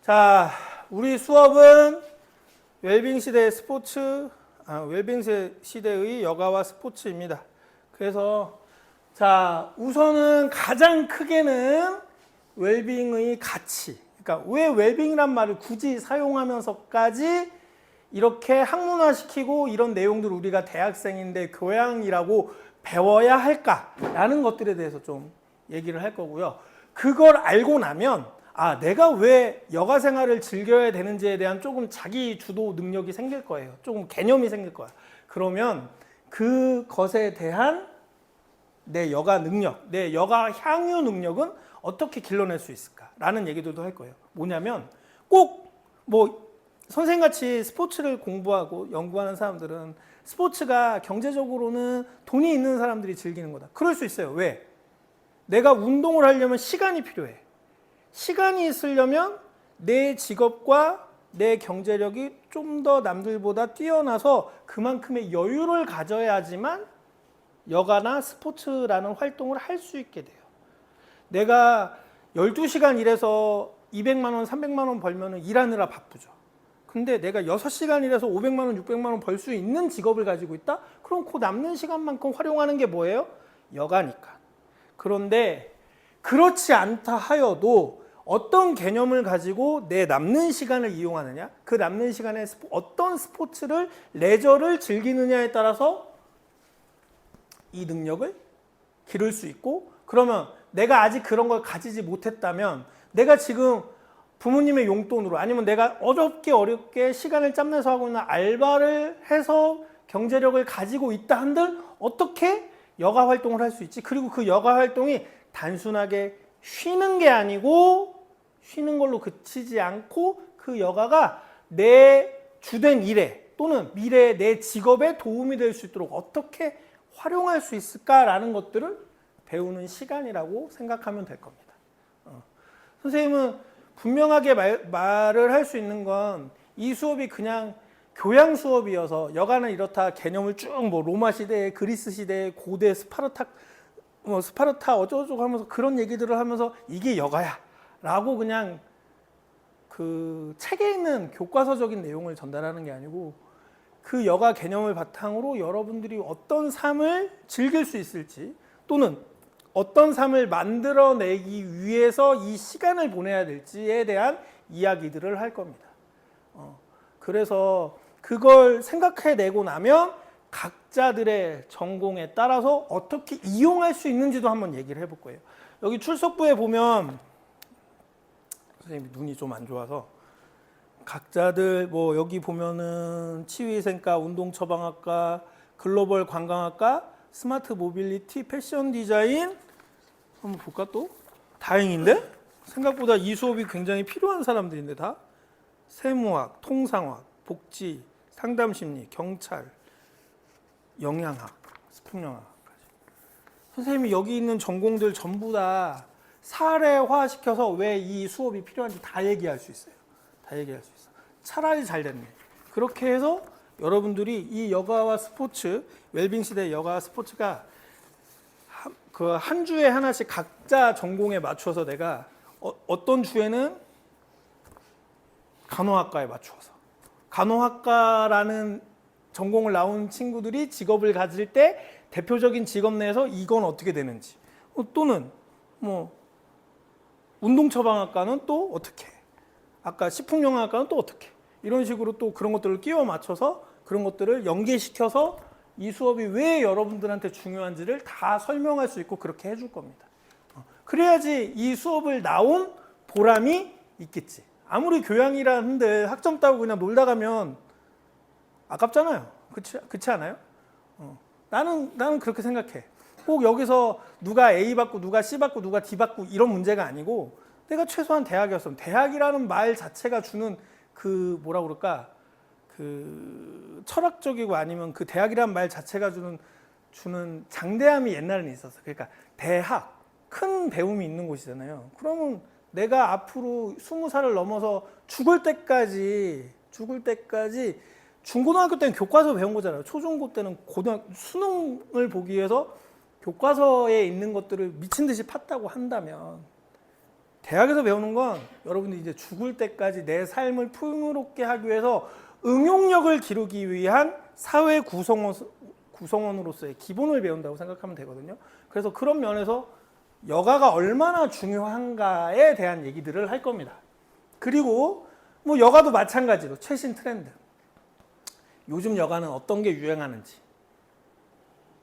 자, 우리 수업은 웰빙 시대의 웰빙 시대의 여가와 스포츠입니다. 그래서 자, 우선은 가장 크게는 웰빙의 가치. 그러니까 왜 웰빙이란 말을 굳이 사용하면서까지 이렇게 학문화시키고 이런 내용들을 우리가 대학생인데 교양이라고 배워야 할까라는 것들에 대해서 좀 얘기를 할 거고요. 그걸 알고 나면 내가 왜 여가 생활을 즐겨야 되는지에 대한 조금 자기 주도 능력이 생길 거예요. 조금 개념이 생길 거야. 그러면 그것에 대한 내 여가 능력, 내 여가 향유 능력은 어떻게 길러낼 수 있을까라는 얘기들도 할 거예요. 뭐냐면 꼭 선생님같이 스포츠를 공부하고 연구하는 사람들은 스포츠가 경제적으로는 돈이 있는 사람들이 즐기는 거다. 그럴 수 있어요. 왜? 내가 운동을 하려면 시간이 필요해. 시간이 있으려면 내 직업과 내 경제력이 좀 더 남들보다 뛰어나서 그만큼의 여유를 가져야지만 여가나 스포츠라는 활동을 할 수 있게 돼요. 내가 12시간 일해서 200만 원, 300만 원 벌면 일하느라 바쁘죠. 근데 내가 6시간 일해서 500만 원, 600만 원 벌 수 있는 직업을 가지고 있다? 그럼 그 남는 시간만큼 활용하는 게 뭐예요? 여가니까. 그런데 그렇지 않다 하여도 어떤 개념을 가지고 내 남는 시간을 이용하느냐, 그 남는 시간에 어떤 스포츠를, 레저를 즐기느냐에 따라서 이 능력을 기를 수 있고, 그러면 내가 아직 그런 걸 가지지 못했다면 내가 지금 부모님의 용돈으로 아니면 내가 어렵게 시간을 짬내서 하고 있는 알바를 해서 경제력을 가지고 있다 한들 어떻게 여가 활동을 할 수 있지? 그리고 그 여가 활동이 단순하게 쉬는 게 아니고 쉬는 걸로 그치지 않고 그 여가가 내 주된 일에 또는 미래의 내 직업에 도움이 될 수 있도록 어떻게 활용할 수 있을까라는 것들을 배우는 시간이라고 생각하면 될 겁니다. 선생님은 분명하게 말을 할 수 있는 건 이 수업이 그냥 교양 수업이어서 여가는 이렇다 개념을 쭉 로마 시대, 그리스 시대, 고대 스파르타 어쩌고저쩌고 하면서 그런 얘기들을 하면서 이게 여가야 라고 그냥 그 책에 있는 교과서적인 내용을 전달하는 게 아니고 그 여가 개념을 바탕으로 여러분들이 어떤 삶을 즐길 수 있을지 또는 어떤 삶을 만들어내기 위해서 이 시간을 보내야 될지에 대한 이야기들을 할 겁니다. 그래서 그걸 생각해내고 나면 각자들의 전공에 따라서 어떻게 이용할 수 있는지도 한번 얘기를 해볼 거예요. 여기 출석부에 보면 선생님이 눈이 좀 안 좋아서 각자들 여기 보면은 치위생과, 운동처방학과, 글로벌 관광학과, 스마트 모빌리티, 패션 디자인 한번 볼까 또? 다행인데? 생각보다 이 수업이 굉장히 필요한 사람들인데 다? 세무학, 통상학, 복지, 상담심리, 경찰, 영양학, 스풍영학까지. 선생님이 여기 있는 전공들 전부 다 사례화시켜서 왜 이 수업이 필요한지 다 얘기할 수 있어요. 다 얘기할 수 있어. 차라리 잘 됐네. 그렇게 해서 여러분들이 이 여가와 스포츠, 웰빙 시대 여가와 스포츠가 한 주에 하나씩 각자 전공에 맞춰서 내가 어떤 주에는 간호학과에 맞추어서 간호학과라는 전공을 나온 친구들이 직업을 가질 때 대표적인 직업 내에서 이건 어떻게 되는지 또는 운동처방학과는 또 어떻게 아까 식품영양학과는 또 어떻게 이런 식으로 또 그런 것들을 끼워 맞춰서 그런 것들을 연계시켜서 이 수업이 왜 여러분들한테 중요한지를 다 설명할 수 있고 그렇게 해줄 겁니다. 그래야지 이 수업을 나온 보람이 있겠지. 아무리 교양이라 한들 학점 따고 그냥 놀다 가면 아깝잖아요. 그렇지 않아요? 나는 그렇게 생각해. 꼭 여기서 누가 A 받고 누가 C 받고 누가 D 받고 이런 문제가 아니고 내가 최소한 대학이었으면 대학이라는 말 자체가 주는 그 뭐라 그럴까 그 철학적이고 아니면 그 대학이라는 말 자체가 주는 장대함이 옛날에는 있었어. 그러니까 대학 큰 배움이 있는 곳이잖아요. 그러면 내가 앞으로 20살을 넘어서 죽을 때까지 중고등학교 때는 교과서 배운 거잖아요. 초중고 때는 수능을 보기 위해서 교과서에 있는 것들을 미친 듯이 팠다고 한다면 대학에서 배우는 건 여러분들이 이제 죽을 때까지 내 삶을 풍요롭게 하기 위해서 응용력을 기르기 위한 사회 구성원으로서의 기본을 배운다고 생각하면 되거든요. 그래서 그런 면에서 여가가 얼마나 중요한가에 대한 얘기들을 할 겁니다. 그리고 뭐 여가도 마찬가지로 최신 트렌드, 요즘 여가는 어떤 게 유행하는지,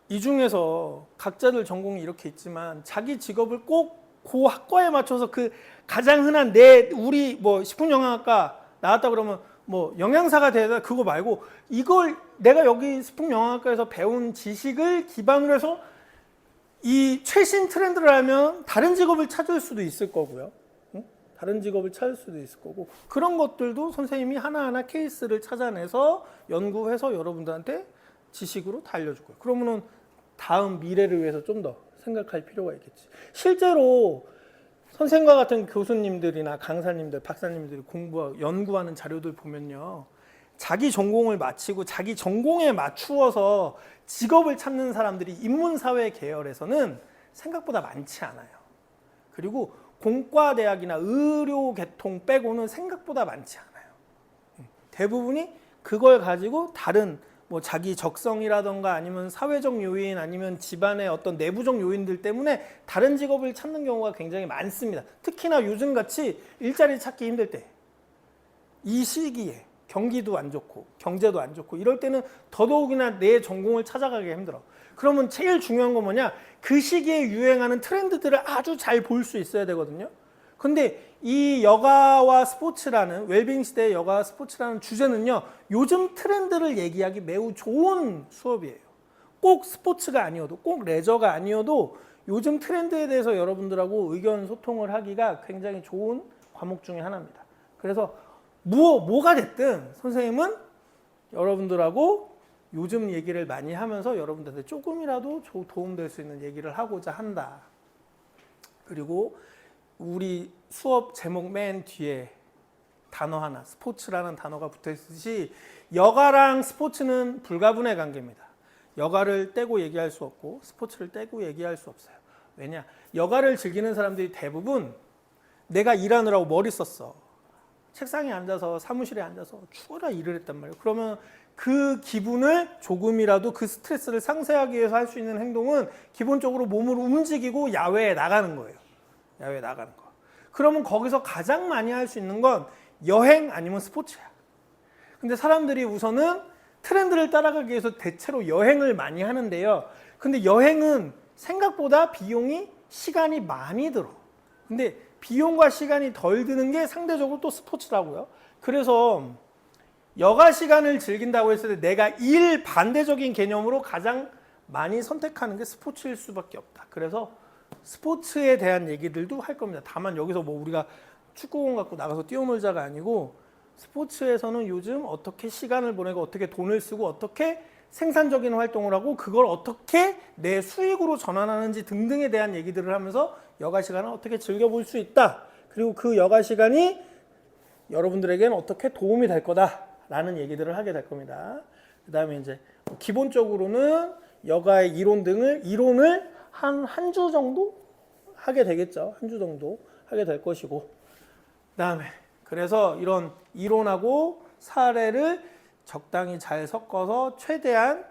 이 중에서 각자들 전공이 이렇게 있지만 자기 직업을 꼭 그 학과에 맞춰서 그 가장 흔한 우리 뭐 식품영양학과 나왔다 그러면 뭐 영양사가 되다 그거 말고 이걸 내가 여기 식품영양학과에서 배운 지식을 기반으로 해서 이 최신 트렌드를 알면 다른 직업을 찾을 수도 있을 거고요. 다른 직업을 찾을 수도 있을 거고, 그런 것들도 선생님이 하나하나 케이스를 찾아내서 연구해서 여러분들한테 지식으로 다 알려줄 거예요. 그러면은 다음 미래를 위해서 좀 더 생각할 필요가 있겠지. 실제로 선생과 같은 교수님들이나 강사님들, 박사님들이 연구하는 자료들 보면요, 자기 전공을 마치고 자기 전공에 맞추어서 직업을 찾는 사람들이 인문사회 계열에서는 생각보다 많지 않아요. 그리고 공과대학이나 의료계통 빼고는 생각보다 많지 않아요. 대부분이 그걸 가지고 다른 뭐 자기 적성이라던가 아니면 사회적 요인 아니면 집안의 어떤 내부적 요인들 때문에 다른 직업을 찾는 경우가 굉장히 많습니다. 특히나 요즘같이 일자리 찾기 힘들 때, 이 시기에 경기도 안 좋고 경제도 안 좋고 이럴 때는 더더욱이나 내 전공을 찾아가기 힘들어. 그러면 제일 중요한 건 뭐냐? 그 시기에 유행하는 트렌드들을 아주 잘 볼 수 있어야 되거든요. 근데 이 여가와 스포츠라는, 웰빙 시대의 여가와 스포츠라는 주제는요, 요즘 트렌드를 얘기하기 매우 좋은 수업이에요. 꼭 스포츠가 아니어도, 꼭 레저가 아니어도 요즘 트렌드에 대해서 여러분들하고 의견 소통을 하기가 굉장히 좋은 과목 중에 하나입니다. 그래서 뭐가 됐든 선생님은 여러분들하고 요즘 얘기를 많이 하면서 여러분들한테 조금이라도 도움될 수 있는 얘기를 하고자 한다. 그리고 우리 수업 제목 맨 뒤에 단어 하나, 스포츠라는 단어가 붙어 있듯이 여가랑 스포츠는 불가분의 관계입니다. 여가를 떼고 얘기할 수 없고 스포츠를 떼고 얘기할 수 없어요. 왜냐? 여가를 즐기는 사람들이 대부분 내가 일하느라고 머리 썼어. 책상에 앉아서 사무실에 앉아서 죽어라 일을 했단 말이에요. 그러면 그 기분을 조금이라도 그 스트레스를 상쇄하기 위해서 할 수 있는 행동은 기본적으로 몸을 움직이고 야외에 나가는 거예요. 야외에 나가는 거. 그러면 거기서 가장 많이 할 수 있는 건 여행 아니면 스포츠야. 근데 사람들이 우선은 트렌드를 따라가기 위해서 대체로 여행을 많이 하는데요. 근데 여행은 생각보다 비용이, 시간이 많이 들어. 근데 비용과 시간이 덜 드는 게 상대적으로 또 스포츠라고요. 그래서 여가 시간을 즐긴다고 했을 때 내가 일 반대적인 개념으로 가장 많이 선택하는 게 스포츠일 수밖에 없다. 그래서 스포츠에 대한 얘기들도 할 겁니다. 다만 여기서 뭐 우리가 축구공 갖고 나가서 뛰어놀자가 아니고, 스포츠에서는 요즘 어떻게 시간을 보내고 어떻게 돈을 쓰고 어떻게 생산적인 활동을 하고 그걸 어떻게 내 수익으로 전환하는지 등등에 대한 얘기들을 하면서 여가 시간을 어떻게 즐겨볼 수 있다. 그리고 그 여가 시간이 여러분들에게는 어떻게 도움이 될 거다라는 얘기들을 하게 될 겁니다. 그 다음에 이제 기본적으로는 여가의 이론을 한 주 정도 하게 되겠죠. 한 주 정도 하게 될 것이고, 그 다음에 그래서 이런 이론하고 사례를 적당히 잘 섞어서 최대한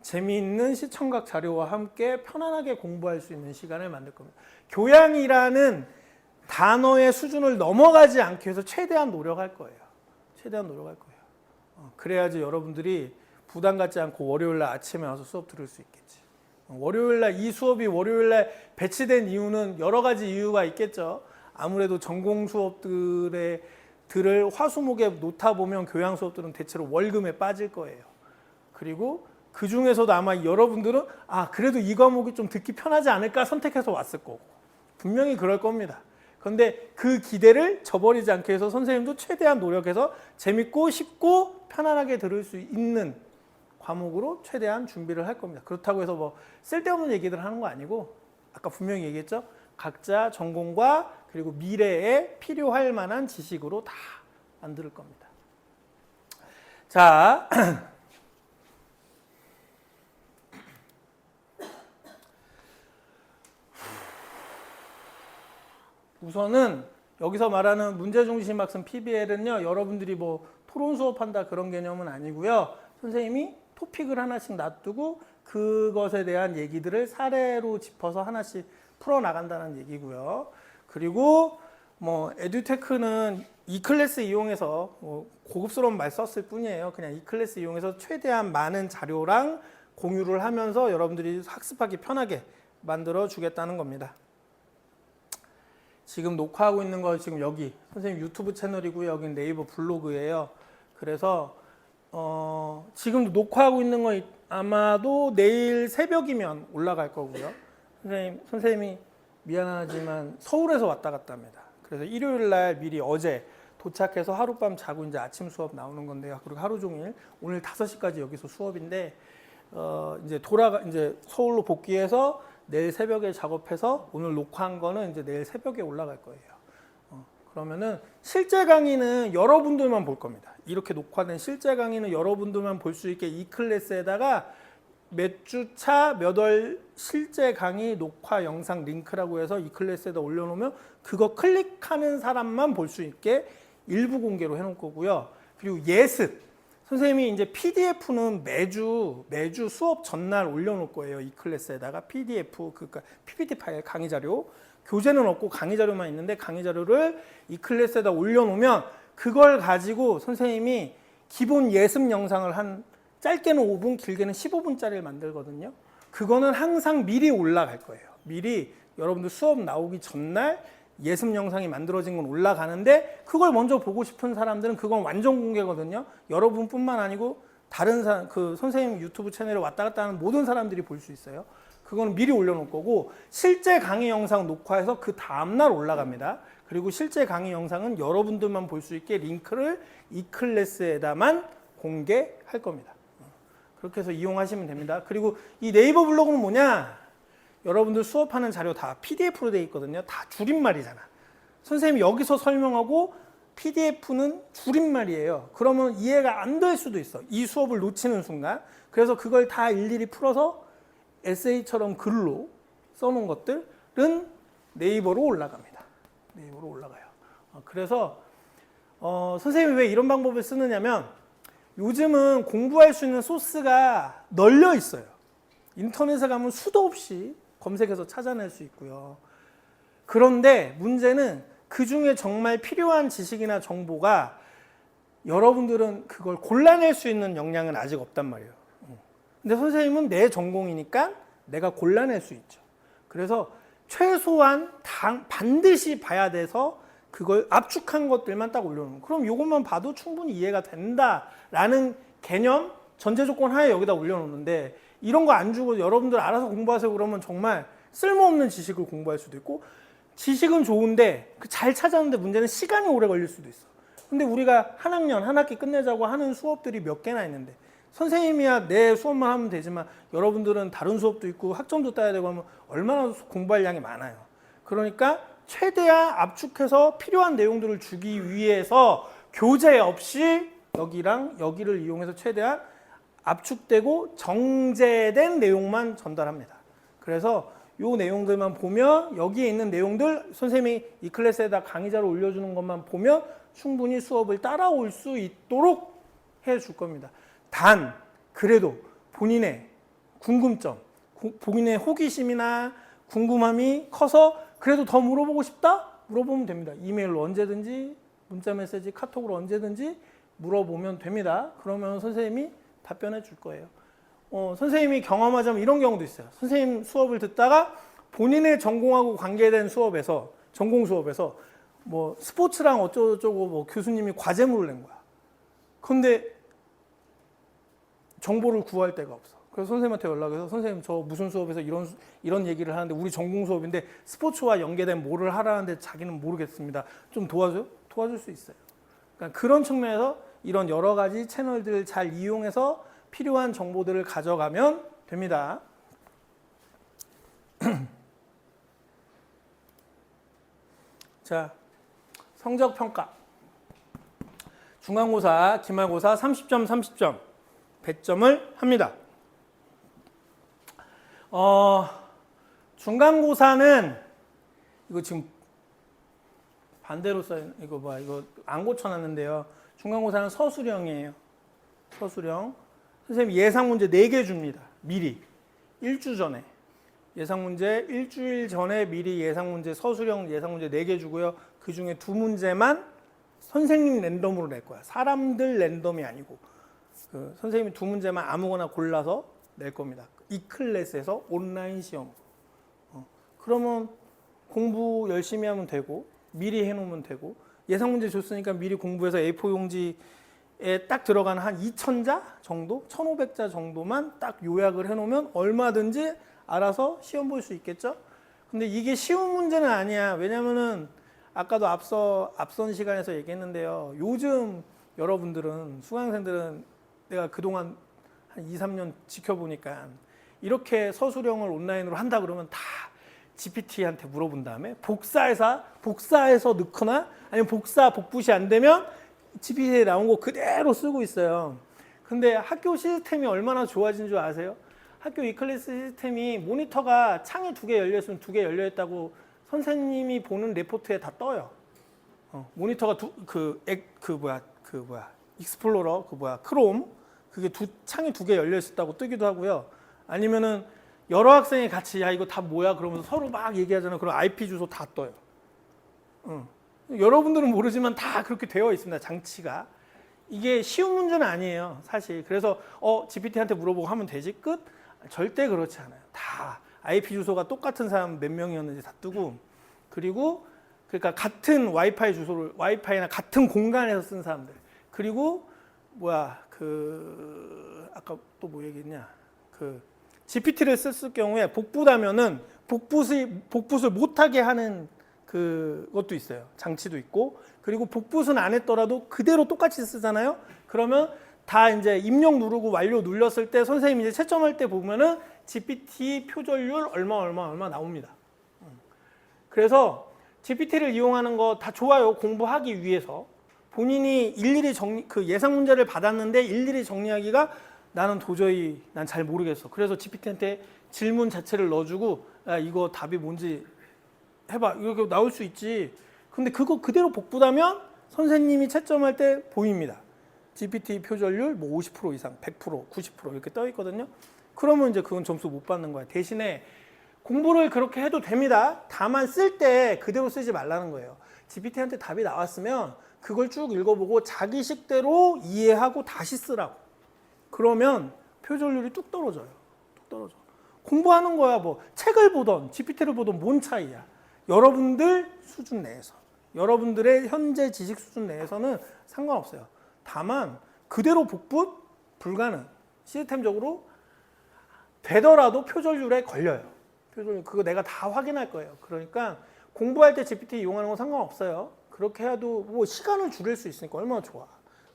재미있는 시청각 자료와 함께 편안하게 공부할 수 있는 시간을 만들 겁니다. 교양이라는 단어의 수준을 넘어가지 않기 위해서 최대한 노력할 거예요. 최대한 노력할 거예요. 그래야지 여러분들이 부담 갖지 않고 월요일날 아침에 와서 수업 들을 수 있겠지. 월요일날 이 수업이 월요일날 배치된 이유는 여러 가지 이유가 있겠죠. 아무래도 전공 수업들을 화수목에 놓다 보면 교양 수업들은 대체로 월금에 빠질 거예요. 그리고 그 중에서도 아마 여러분들은 그래도 이 과목이 좀 듣기 편하지 않을까 선택해서 왔을 거고, 분명히 그럴 겁니다. 그런데 그 기대를 저버리지 않기 위해서 선생님도 최대한 노력해서 재밌고 쉽고 편안하게 들을 수 있는 과목으로 최대한 준비를 할 겁니다. 그렇다고 해서 뭐 쓸데없는 얘기들 하는 거 아니고, 아까 분명히 얘기했죠. 각자 전공과 그리고 미래에 필요할 만한 지식으로 다 만들 겁니다. 자, 우선은 여기서 말하는 문제중심학습 PBL은요, 여러분들이 뭐 토론 수업한다 그런 개념은 아니고요. 선생님이 토픽을 하나씩 놔두고 그것에 대한 얘기들을 사례로 짚어서 하나씩 풀어나간다는 얘기고요. 그리고 뭐 에듀테크는 이클래스 이용해서 뭐 고급스러운 말 썼을 뿐이에요. 그냥 이클래스 이용해서 최대한 많은 자료랑 공유를 하면서 여러분들이 학습하기 편하게 만들어 주겠다는 겁니다. 지금 녹화하고 있는 거 지금 여기 선생님 유튜브 채널이고요. 여기 네이버 블로그예요. 그래서 지금도 녹화하고 있는 거 아마도 내일 새벽이면 올라갈 거고요. 선생님이 미안하지만 서울에서 왔다 갔다 합니다. 그래서 일요일 날 미리 어제 도착해서 하룻밤 자고 이제 아침 수업 나오는 건데요. 그리고 하루 종일 오늘 5시까지 여기서 수업인데 이제 서울로 복귀해서 내일 새벽에 작업해서 오늘 녹화한 거는 이제 내일 새벽에 올라갈 거예요. 그러면은 실제 강의는 여러분들만 볼 겁니다. 이렇게 녹화된 실제 강의는 여러분들만 볼 수 있게 이 클래스에다가 몇 주차 몇 월 실제 강의 녹화 영상 링크라고 해서 이 클래스에다 올려놓으면 그거 클릭하는 사람만 볼 수 있게 일부 공개로 해놓을 거고요. 그리고 예습. 선생님이 이제 PDF는 매주 수업 전날 올려놓을 거예요. 이 클래스에다가 PDF, 그러니까 PPT 파일 강의 자료. 교재는 없고 강의 자료만 있는데 강의 자료를 이 클래스에다 올려놓으면 그걸 가지고 선생님이 기본 예습 영상을 한 짧게는 5분, 길게는 15분짜리를 만들거든요. 그거는 항상 미리 올라갈 거예요. 미리 여러분들 수업 나오기 전날 예습 영상이 만들어진 건 올라가는데 그걸 먼저 보고 싶은 사람들은 그건 완전 공개거든요. 여러분뿐만 아니고 다른 사람, 그 선생님 유튜브 채널에 왔다 갔다 하는 모든 사람들이 볼 수 있어요. 그거는 미리 올려놓을 거고 실제 강의 영상 녹화해서 그 다음날 올라갑니다. 그리고 실제 강의 영상은 여러분들만 볼 수 있게 링크를 이 클래스에다만 공개할 겁니다. 그렇게 해서 이용하시면 됩니다. 그리고 이 네이버 블로그는 뭐냐? 여러분들 수업하는 자료 다 PDF로 되어 있거든요. 다 줄임말이잖아. 선생님이 여기서 설명하고 PDF는 줄임말이에요. 그러면 이해가 안 될 수도 있어. 이 수업을 놓치는 순간. 그래서 그걸 다 일일이 풀어서 에세이처럼 글로 써놓은 것들은 네이버로 올라갑니다. 네이버로 올라가요. 그래서 선생님이 왜 이런 방법을 쓰느냐면 요즘은 공부할 수 있는 소스가 널려 있어요. 인터넷에 가면 수도 없이 검색해서 찾아낼 수 있고요. 그런데 문제는 그 중에 정말 필요한 지식이나 정보가 여러분들은 그걸 골라낼 수 있는 역량은 아직 없단 말이에요. 근데 선생님은 내 전공이니까 내가 골라낼 수 있죠. 그래서 최소한 반드시 봐야 돼서 그걸 압축한 것들만 딱 올려놓는. 그럼 이것만 봐도 충분히 이해가 된다라는 개념, 전제 조건 하에 여기다 올려놓는데 이런 거 안 주고 여러분들 알아서 공부하세요 그러면 정말 쓸모없는 지식을 공부할 수도 있고 지식은 좋은데 잘 찾았는데 문제는 시간이 오래 걸릴 수도 있어. 근데 우리가 한 학년, 한 학기 끝내자고 하는 수업들이 몇 개나 있는데 선생님이야 내 수업만 하면 되지만 여러분들은 다른 수업도 있고 학점도 따야 되고 하면 얼마나 공부할 양이 많아요. 그러니까 최대한 압축해서 필요한 내용들을 주기 위해서 교재 없이 여기랑 여기를 이용해서 최대한 압축되고 정제된 내용만 전달합니다. 그래서 이 내용들만 보면 여기에 있는 내용들 선생님이 이 클래스에다 강의자로 올려주는 것만 보면 충분히 수업을 따라올 수 있도록 해줄 겁니다. 단 그래도 본인의 궁금점, 본인의 호기심이나 궁금함이 커서 그래도 더 물어보고 싶다? 물어보면 됩니다. 이메일로 언제든지 문자 메시지, 카톡으로 언제든지 물어보면 됩니다. 그러면 선생님이 답변해 줄 거예요. 선생님이 경험하자면 이런 경우도 있어요. 선생님 수업을 듣다가 본인의 전공하고 관계된 수업에서 전공 수업에서 뭐 스포츠랑 어쩌고저쩌고 뭐 교수님이 과제물을 낸 거야. 근데 정보를 구할 데가 없어. 그래서 선생님한테 연락해서 선생님 저 무슨 수업에서 이런 얘기를 하는데 우리 전공 수업인데 스포츠와 연계된 뭐를 하라는데 자기는 모르겠습니다. 좀 도와줘요? 도와줄 수 있어요. 그러니까 그런 측면에서 이런 여러 가지 채널들을 잘 이용해서 필요한 정보들을 가져가면 됩니다. 자, 성적평가. 중간고사, 기말고사 30점, 30점 배점을 합니다. 중간고사는 이거 지금 반대로 써 있는 이거 봐. 이거 안 고쳐놨는데요. 중간고사는 서술형이에요. 서술형. 선생님 예상 문제 4개 줍니다. 미리. 일주 전에. 예상 문제 일주일 전에 미리 예상 문제 서술형 예상 문제 4개 주고요. 그 중에 2문제만 선생님 랜덤으로 낼 거야. 사람들 랜덤이 아니고. 그 선생님이 2문제만 아무거나 골라서 낼 겁니다. 이 클래스에서 온라인 시험. 그러면 공부 열심히 하면 되고 미리 해놓으면 되고 예상 문제 줬으니까 미리 공부해서 A4 용지에 딱 들어가는 한 2,000자 정도, 1,500자 정도만 딱 요약을 해놓으면 얼마든지 알아서 시험 볼 수 있겠죠? 근데 이게 쉬운 문제는 아니야. 왜냐면은 아까도 앞선 시간에서 얘기했는데요. 요즘 여러분들은 수강생들은 내가 그동안 한 2, 3년 지켜보니까 이렇게 서술형을 온라인으로 한다 그러면 다 GPT한테 물어본 다음에 복사해서 넣거나 아니면 복붙이 안 되면 GPT에 나온 거 그대로 쓰고 있어요. 근데 학교 시스템이 얼마나 좋아진 줄 아세요? 학교 이클래스 시스템이 모니터가 창이 2개 열려있으면 2개 열려있다고 선생님이 보는 레포트에 다 떠요. 모니터가 익스플로러 크롬 그게 창이 2개 열려 있었다고 뜨기도 하고요. 아니면은 여러 학생이 같이 야 이거 다 뭐야 그러면서 서로 막 얘기하잖아요. 그럼 IP 주소 다 떠요. 여러분들은 모르지만 다 그렇게 되어 있습니다. 장치가. 이게 쉬운 문제는 아니에요. 사실. 그래서 GPT한테 물어보고 하면 되지 끝? 절대 그렇지 않아요. 다 IP 주소가 똑같은 사람 몇 명이었는지 다 뜨고 그리고 그러니까 같은 와이파이나 같은 공간에서 쓴 사람들 그리고 아까 또 뭐 얘기했냐 GPT를 썼을 경우에 복붙하면은 복붙을 못하게 하는 그것도 있어요. 장치도 있고 그리고 복붙은 안 했더라도 그대로 똑같이 쓰잖아요. 그러면 다 이제 입력 누르고 완료 눌렀을 때 선생님이 이제 채점할 때 보면은 GPT 표절률 얼마 나옵니다. 그래서 GPT를 이용하는 거 다 좋아요. 공부하기 위해서. 본인이 일일이 예상 문제를 받았는데 일일이 정리하기가 나는 도저히 난 잘 모르겠어. 그래서 GPT한테 질문 자체를 넣어주고 야, 이거 답이 뭔지 해봐. 이렇게 나올 수 있지. 근데 그거 그대로 복붙하면 선생님이 채점할 때 보입니다. GPT 표절률 뭐 50% 이상, 100%, 90% 이렇게 떠 있거든요. 그러면 이제 그건 점수 못 받는 거야. 대신에 공부를 그렇게 해도 됩니다. 다만 쓸 때 그대로 쓰지 말라는 거예요. GPT한테 답이 나왔으면 그걸 쭉 읽어보고 자기 식대로 이해하고 다시 쓰라고. 그러면 표절률이 뚝 떨어져요. 뚝 떨어져. 공부하는 거야. 뭐 책을 보던 GPT를 보던 뭔 차이야. 여러분들 수준 내에서. 여러분들의 현재 지식 수준 내에서는 상관없어요. 다만 그대로 복붙 불가능. 시스템적으로 되더라도 표절률에 걸려요. 표절률 그거 내가 다 확인할 거예요. 그러니까 공부할 때 GPT 이용하는 건 상관없어요. 그렇게 해도 뭐 시간을 줄일 수 있으니까 얼마나 좋아.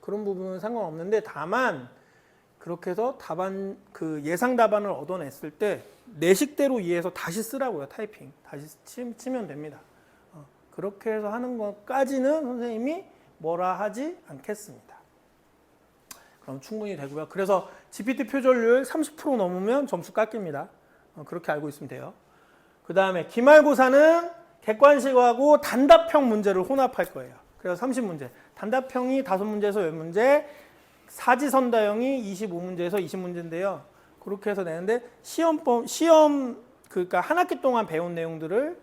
그런 부분은 상관없는데 다만 그렇게 해서 예상 답안을 얻어냈을 때 내 식대로 이해해서 다시 쓰라고요. 타이핑. 다시 치면 됩니다. 그렇게 해서 하는 것까지는 선생님이 뭐라 하지 않겠습니다. 그럼 충분히 되고요. 그래서 GPT 표절률 30% 넘으면 점수 깎입니다. 그렇게 알고 있으면 돼요. 그 다음에 기말고사는 객관식하고 단답형 문제를 혼합할 거예요. 그래서 30문제. 단답형이 5문제에서 10문제, 사지선다형이 25문제에서 20문제인데요. 그렇게 해서 내는데 그러니까 한 학기 동안 배운 내용들을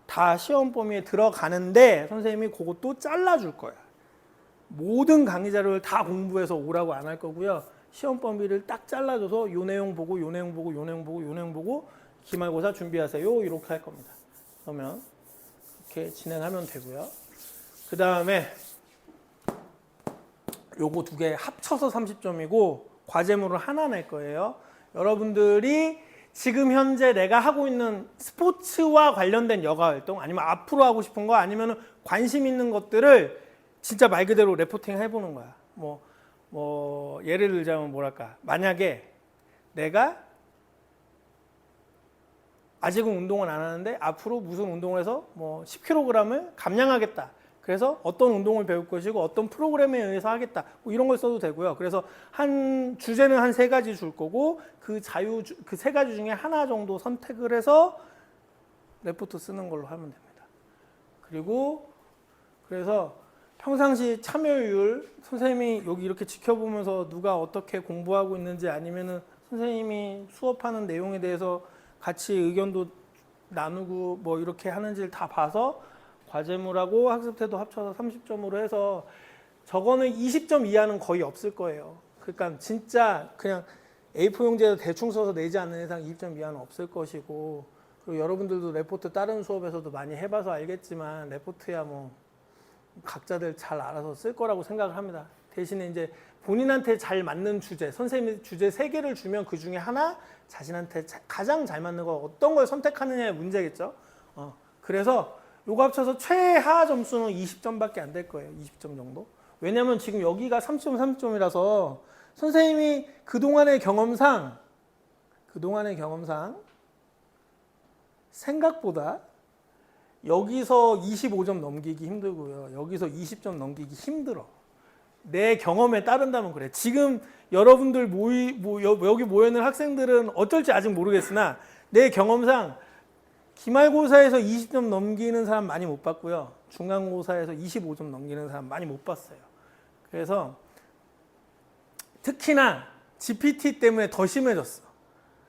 다 시험 범위에 들어가는데 선생님이 그것도 잘라줄 거야. 모든 강의 자료를 다 공부해서 오라고 안 할 거고요. 시험 범위를 딱 잘라줘서 요 내용 보고 요 내용 보고 요 내용 보고 요 내용 보고 기말고사 준비하세요. 이렇게 할 겁니다. 그러면 이렇게 진행하면 되고요. 그 다음에 요거 2개 합쳐서 30점이고 과제물을 하나 낼 거예요. 여러분들이 지금 현재 내가 하고 있는 스포츠와 관련된 여가 활동 아니면 앞으로 하고 싶은 거 아니면 관심 있는 것들을 진짜 말 그대로 레포팅 해보는 거야. 뭐 예를 들자면 만약에 내가 아직은 운동을 안 하는데 앞으로 무슨 운동을 해서 뭐 10kg을 감량하겠다. 그래서 어떤 운동을 배울 것이고 어떤 프로그램에 의해서 하겠다. 뭐 이런 걸 써도 되고요. 그래서 주제는 한 3가지 줄 거고 그 3가지 중에 하나 정도 선택을 해서 레포트 쓰는 걸로 하면 됩니다. 그리고 그래서 평상시 참여율 선생님이 여기 이렇게 지켜보면서 누가 어떻게 공부하고 있는지 아니면은 선생님이 수업하는 내용에 대해서 같이 의견도 나누고 뭐 이렇게 하는지를 다 봐서 과제물하고 학습태도 합쳐서 30점으로 해서 저거는 20점 이하는 거의 없을 거예요. 그러니까 진짜 그냥 A4 용지에서 대충 써서 내지 않는 이상 20점 이하는 없을 것이고, 그리고 여러분들도 레포트 다른 수업에서도 많이 해봐서 알겠지만 레포트야 뭐 각자들 잘 알아서 쓸 거라고 생각을 합니다. 대신에 이제 본인한테 잘 맞는 주제, 선생님이 주제 3개를 주면 그 중에 하나 자신한테 가장 잘 맞는 거 어떤 걸 선택하느냐의 문제겠죠. 그래서 요거 합쳐서 최하 점수는 20점밖에 안 될 거예요. 20점 정도. 왜냐면 지금 여기가 30점, 30점이라서 선생님이 그동안의 경험상 생각보다 여기서 25점 넘기기 힘들고요. 여기서 20점 넘기기 힘들어. 내 경험에 따른다면 그래. 지금 여러분들 여기 모여있는 학생들은 어쩔지 아직 모르겠으나 내 경험상 기말고사에서 20점 넘기는 사람 많이 못 봤고요. 중간고사에서 25점 넘기는 사람 많이 못 봤어요. 그래서 특히나 GPT 때문에 더 심해졌어.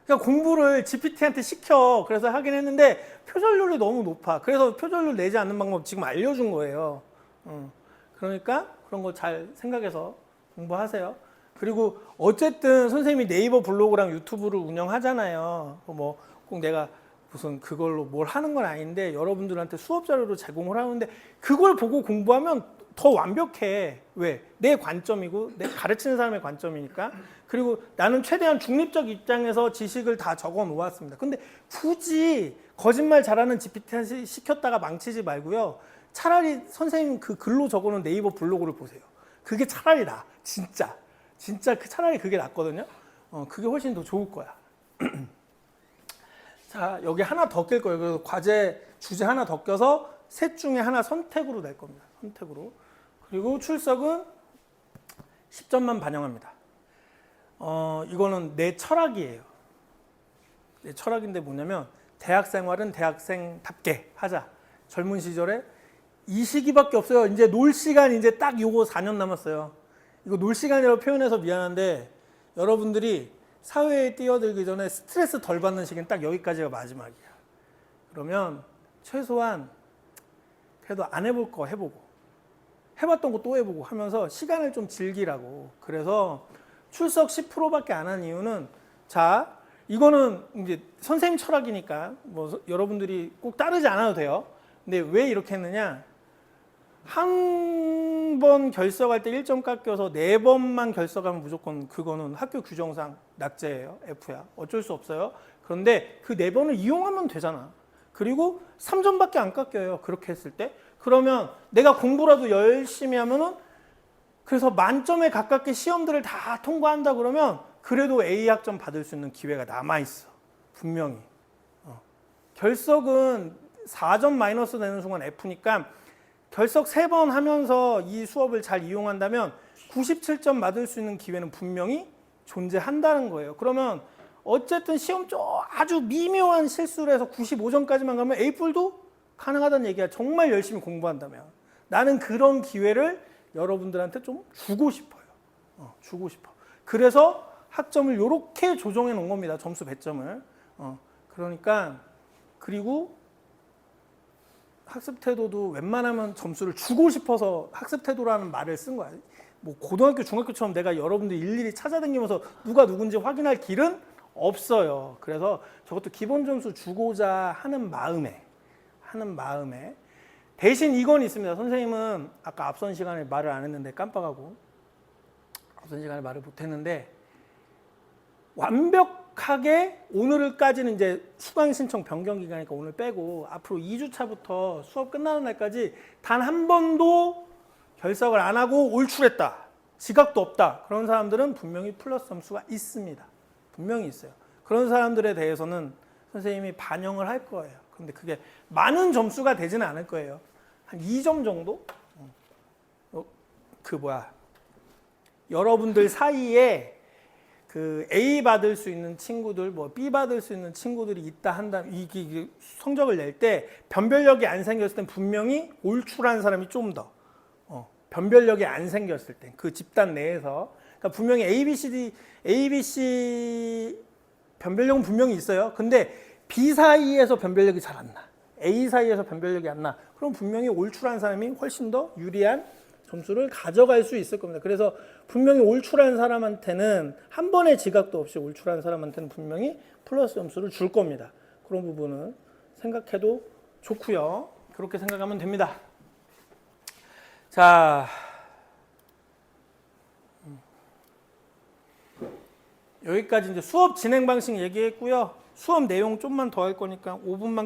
그러니까 공부를 GPT한테 시켜. 그래서 하긴 했는데 표절률이 너무 높아. 그래서 표절률 내지 않는 방법 지금 알려준 거예요. 그러니까 그런 거 잘 생각해서 공부하세요. 그리고 어쨌든 선생님이 네이버 블로그랑 유튜브를 운영하잖아요. 뭐 꼭 내가 무슨 그걸로 뭘 하는 건 아닌데 여러분들한테 수업 자료로 제공을 하는데 그걸 보고 공부하면 더 완벽해. 왜? 내 관점이고 내 가르치는 사람의 관점이니까. 그리고 나는 최대한 중립적 입장에서 지식을 다 적어 놓았습니다. 근데 굳이 거짓말 잘하는 GPT한테 시켰다가 망치지 말고요. 차라리 선생님 그 글로 적어놓은 네이버 블로그를 보세요. 그게 차라리 나. 진짜 차라리 그게 낫거든요. 그게 훨씬 더 좋을 거야. 자, 여기 하나 더 낄 거예요. 그래서 과제 주제 하나 더 껴서 셋 중에 하나 선택으로 낼 겁니다. 선택으로. 그리고 출석은 10점만 반영합니다. 이거는 내 철학이에요. 내 철학인데 뭐냐면 대학 생활은 대학생답게 하자. 젊은 시절에 이 시기밖에 없어요. 이제 놀 시간 이제 딱 요거 4년 남았어요. 이거 놀 시간이라고 표현해서 미안한데 여러분들이 사회에 뛰어들기 전에 스트레스 덜 받는 시기는 딱 여기까지가 마지막이야. 그러면 최소한 그래도 안 해볼 거 해보고 해봤던 거 또 해보고 하면서 시간을 좀 즐기라고. 그래서 출석 10%밖에 안 한 이유는 자, 이거는 이제 선생님 철학이니까 뭐 여러분들이 꼭 따르지 않아도 돼요. 근데 왜 이렇게 했느냐? 한 번 결석할 때 1점 깎여서 4번만 결석하면 무조건 그거는 학교 규정상 낙제예요. F야. 어쩔 수 없어요. 그런데 그 4번을 이용하면 되잖아. 그리고 3점밖에 안 깎여요. 그렇게 했을 때. 그러면 내가 공부라도 열심히 하면은 그래서 만점에 가깝게 시험들을 다 통과한다 그러면 그래도 A 학점 받을 수 있는 기회가 남아있어. 분명히. 결석은 4점 마이너스 되는 순간 F니까 결석 3번 하면서 이 수업을 잘 이용한다면 97점 받을 수 있는 기회는 분명히 존재한다는 거예요. 그러면 어쨌든 시험 아주 미묘한 실수를 해서 95점까지만 가면 A뿔도 가능하다는 얘기야. 정말 열심히 공부한다면. 나는 그런 기회를 여러분들한테 좀 주고 싶어요. 주고 싶어. 그래서 학점을 이렇게 조정해 놓은 겁니다. 점수 배점을. 그러니까 그리고 학습 태도도 웬만하면 점수를 주고 싶어서 학습 태도라는 말을 쓴 거야. 뭐 고등학교, 중학교처럼 내가 여러분들 일일이 찾아다니면서 누가 누군지 확인할 길은 없어요. 그래서 저것도 기본 점수 주고자 하는 마음에 대신 이건 있습니다. 선생님은 아까 앞선 시간에 말을 안 했는데 깜빡하고 앞선 시간에 말을 못 했는데 완벽하게 오늘까지는 이제 수강 신청 변경 기간이니까 오늘 빼고 앞으로 2주차부터 수업 끝나는 날까지 단 한 번도 결석을 안 하고 올출했다. 지각도 없다. 그런 사람들은 분명히 플러스 점수가 있습니다. 분명히 있어요. 그런 사람들에 대해서는 선생님이 반영을 할 거예요. 근데 그게 많은 점수가 되지는 않을 거예요. 한 2점 정도? 여러분들 사이에 그 A 받을 수 있는 친구들, 뭐 B 받을 수 있는 친구들이 있다 한다면 이게 성적을 낼 때 변별력이 안 생겼을 땐 분명히 올출한 사람이 좀 더 변별력이 안 생겼을 때 그 집단 내에서 그러니까 분명히 A, B, C 변별력은 분명히 있어요. 근데 B 사이에서 변별력이 잘 안 나. A 사이에서 변별력이 안 나. 그럼 분명히 올출한 사람이 훨씬 더 유리한 점수를 가져갈 수 있을 겁니다. 그래서 분명히 올출한 사람한테는 한 번의 지각도 없이 올출한 사람한테는 분명히 플러스 점수를 줄 겁니다. 그런 부분은 생각해도 좋고요. 그렇게 생각하면 됩니다. 자, 여기까지 이제 수업 진행 방식 얘기했고요. 수업 내용 좀만 더 할 거니까 5분만